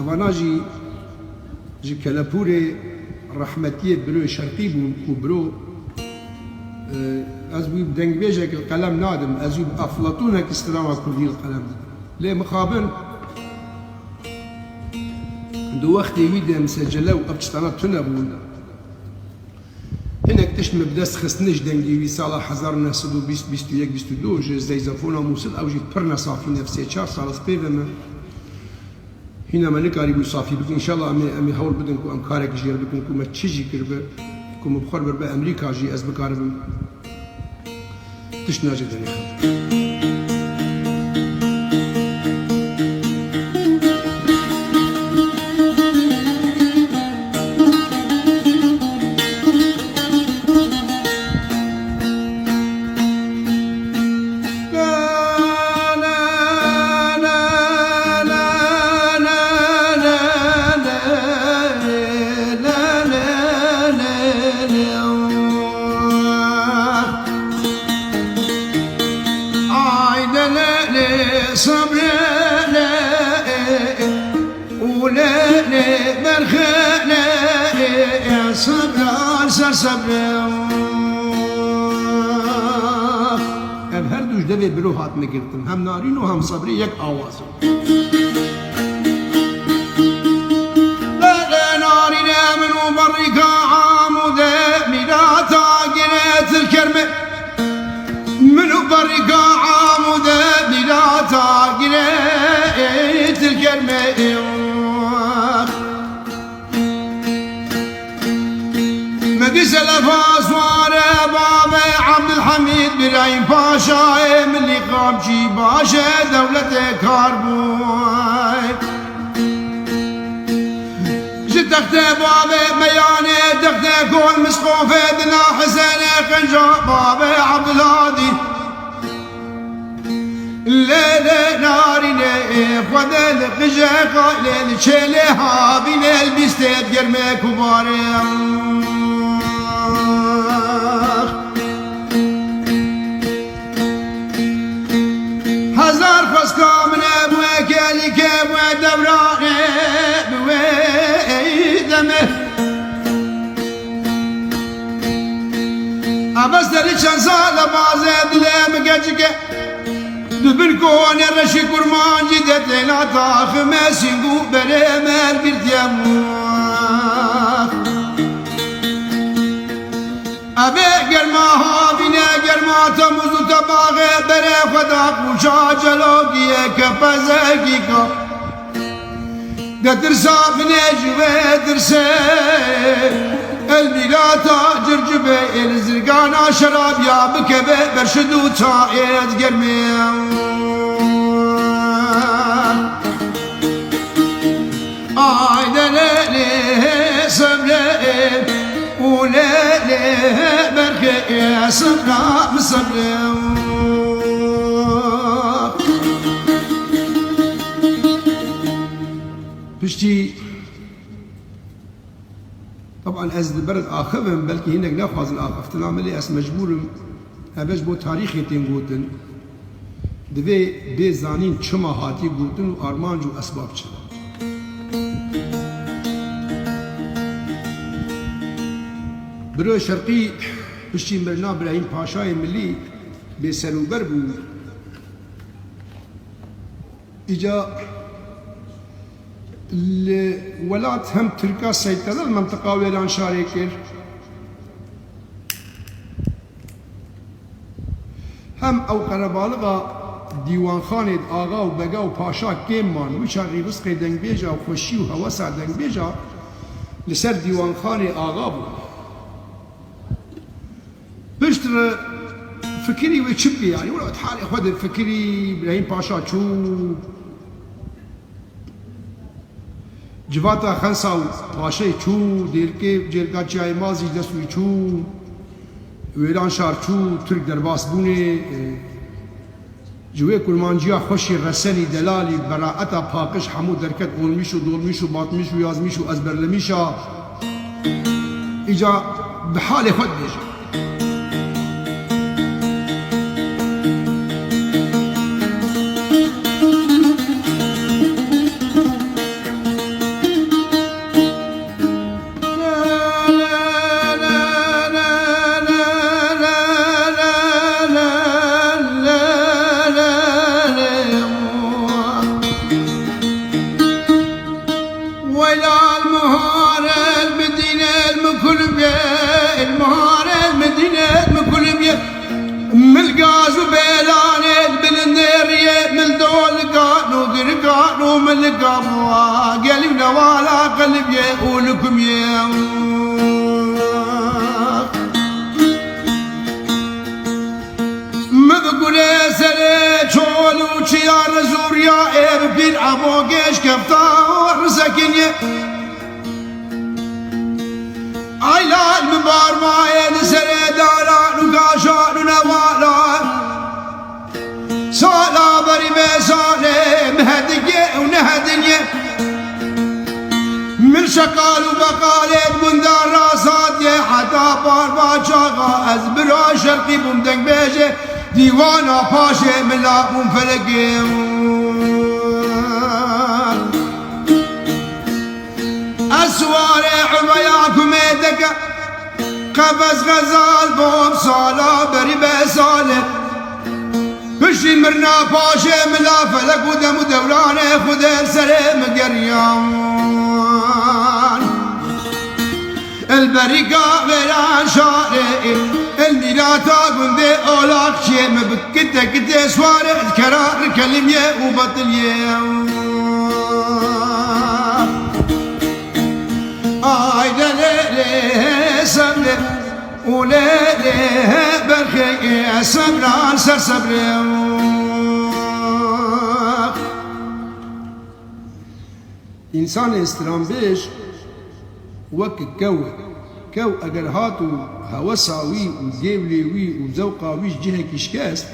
اواناجي جي كالابوري رحمتية برو شرقي برو ازوي بدنگ بيجك القلم نادم ازوي افلاطونك استلام كردي القلم ليه مخابن دو وقت ويدا مسجله وابتشتانا تنبون هناك تشت مبدس خستنش دنگي وي سالا 1921 جي زيزافونا موصل او جي برنا صافي نفسي 4 سال سبيفم هنا ما نكاري بو صافي بك ان شاء الله امي هول بدنكو ام كارك جير بكم ما تشجي كربه كم بخور بربا امريكا جي از بكاربم تشنا جدني صبر ام هر دوش دوی برو هات نگرتم هم نارین و هم صبری یک آواز نارین منو بریکا عاموده میراتا گرت الكرمه منو بریکا عاموده میراتا گرت الكرمه مديسة الفاسوار بابا عبد الحميد برايم باشا ملي قامشي باشا دولة كاربوي جدخت بابا مياني دخت كون مسقوفة دنا حسين قنجا بابا عبد الهادي ليلة ناري خذ القجاقة ليلة شيلها بليل بيستيد قرمي كباري هزار فسكا من ابوك اللي كيف ودوراني بويدمه ابستري شنسال بازي دلم قجك ببركون الرشي كرمان جدت لا طاخ مسينقو بريمر بيرتيموت ابي قرماها بنا قرماتا مزو تباغي بري خدا قوشا جلوكيه كفزاكيكا دترسا بنجوي درسي البلاتا جرجبي الزرقانا شراب يا بكبي برشدو تايد قرمي ليلي صبري وليلي برخي يا صبرا بصبري بشتي طبعا از برد آخفم بلكي هناك نفاز الآخفتنا عملي اس مجبورم ابش بو تاريخي تين قوتن دوی بزانين چما هاتي قوتن و آرمان جو اسباب چما برو شرقي بشتي مرنا ابراهيم پاشای ملي بسروبر بو اجا الولاد هم تركا سيطرة المنطقة ويلان شاركر هم او قربالغا ديوان خانه آغا و بگا و پاشا كيمان ويشا غيرسق دنگ بيجا و خوشي و هوسا دنگ بيجا لسر ديوان خانه آغا بو بشتر فكري ويشبي يعني ولو تحالي خود فكري ابراهيم باشا شو جواتا خنسا و پاشه چو دیرکه جرگا چای مازی دستوی چو ویران شار چو ترک درباس بونه جوه کرمانجیا خوشی رسنی دلالی براعتا پاکش حمو درکت اولمیش و دولمیش و باطمیش و یازمیش و ازبرلمیشا ایجا بحال خود بیجا ويلا المهار المدينة المكلبية المهار المدينة المكلبية ملقاز وبيلان بالنيرية من دول قانو قرقانو من القبوة قلبنا ولا قلبي ولكم يا مذكور سري شولو شيار زوريا اربين ابوكيش كفتار سكينية عيلا المبار ماين سري دارا نقاشا نوالا صالا بري بيساني مهدقية ونهدقية من شقال وبقاليت من دار راساتي حتى باربا شاقا ازبرا شرقي بمدنك بيجي ديوانا باشي من لابون فلقي اسواري عبياكم ايدك قفز غزال بوم صالا بري بيسالي بشي مرنا باشي من لا فلق ودم دوراني خدير سريم قريان البريقة غيران شاري اللي لا تاقن دي اولاك شي مبكتة كتة سواري الكرار كلمية وبطلية آيدا ليلي سملي وليلي برخي سمران سر صبري إنسان استرامبيش وك كو اگر هاتو هوساوي وجيبلي وزوقاوي جهه كشكاس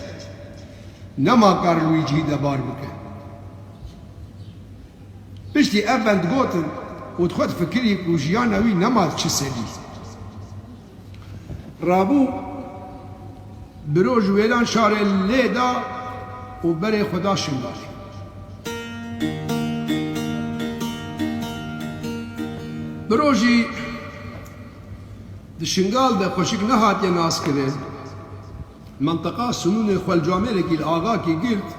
نما قارلوي جهد بار بك بشتي ابند قوتن ودخلت فكري وجياناوي نما تشسلي رابو بروج ويلان شار الليدا وبري خدا شنبار بروجي دشنقال ده خوشك نهات يا ناس كده منطقة سنون خوال جامعه كي الآغا كي قلت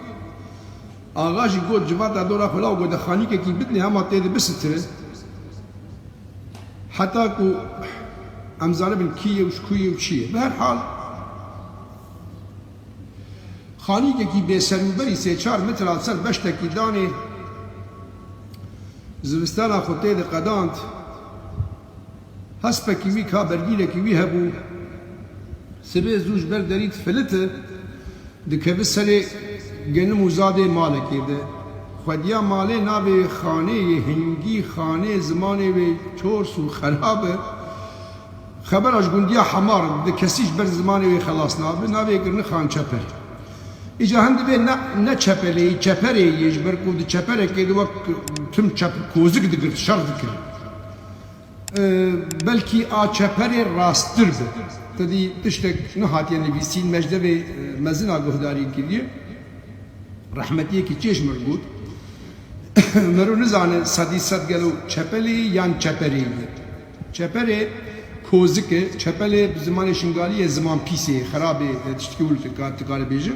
آغا جي قد جفاتا دورا خلاو قد خانيكي كي بتني هما تيدي بستره حتى كو امزانه بن كيه وش كيه وشيه بهر حال خانيكي كي بسروبري سي 4 متر سر بشتكي داني زوستانا خوتي دي قدانت هسپا كيوي كابرگيله كيوي هبو سبي زوج بردريت فلته دكبه سري گنم وزاده مالك ده خوديا ماله ناوي خانه هنگي خانه زمانه و چورس و خرابه خبر اش گنديا حمار ده كسيش بر زمانه و خلاص ناوي گرن خان چپر اجا هند به نه چپلي چپري يجبر کو ده چپره كده وقت تم چپ کوزك دگر شر دگر بلكي آچپر راستر به تدي تشتك نهات يعني بيسين مجده و مزنا گهداري كردي رحمتيه كي چيش مربوط مرو نزانه صدي صد گلو چپلي يان چپري چپري کوزك چپلي زمان شنگالي زمان پيسي خرابه تشتكي ولت كار بيجي